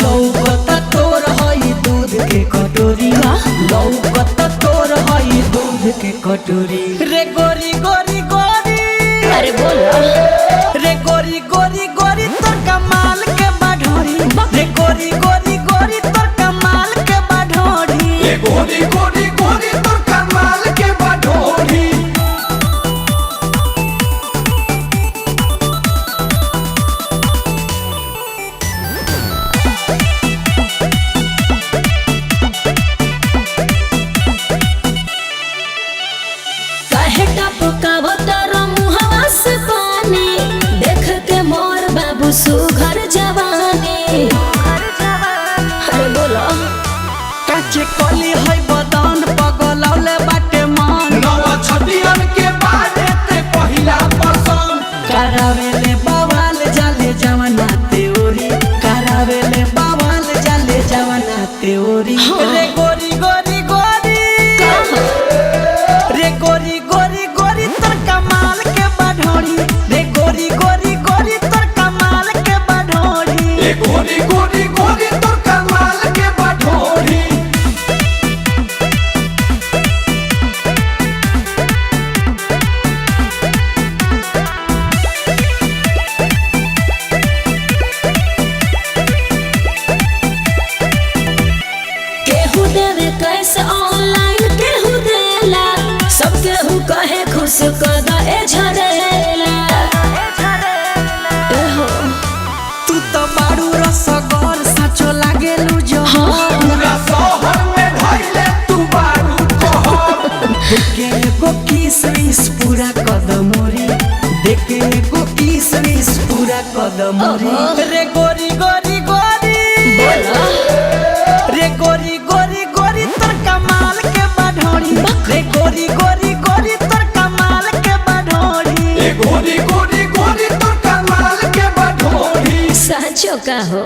लौकता तोर हई दूध के कटोरी, लौकता तोर हई दूध के कटोरी। रे गोरी गोरी गोरी, अरे बोला रे गोरी गोरी गोरी तोर कमाल के बाढ़ोरी, रे गोरी गोरी गोरी तोर कमाल के बाढ़ोरी, रे गोरी गोरी गोरी तोर कमाल के बाढ़ोरी। सुघर जवानी, अरे बोला काचे कली है बदन पगलौले बाटे मन, नवा छटियन के बारे ते पहिला पसंद। करावेले बवाल जाले जवाना तेओरी, करावेले बवाल जाले जवाना तेओरी। रे गोरी गोरी गोरी, रे गोरी गोरी गोरी तोर कमाल के बाढ़ोरी, रे गोरी गोरी गोरी तोर कमाल के बाढ़ोरी, रे गोरी गोरी गोरी तोर कमाल के बाढ़ोरी। केहू देवे कैसे ऑनलाइन केहू देला, सब केहू कहे खुश कदा ए झरेला। तू तो बारू रसगोर सचो लागेलू जो पूरा शहर में धइले तू बारू कहर। देखे एगो किसमिस पूरा कदमोरी, देखे एगो किसमिस पूरा कदमोरी। रे गोरी गोरी गोरी, रे गोरी गोरी गोरी तोर कमाल के बाढ़ोरी, रे गोरी गोरी गोरी तोर कमाल के बाढ़ोरी, रे गोरी गोरी गोरी तोर कमाल के बाढ़ोरी। सचो का हो।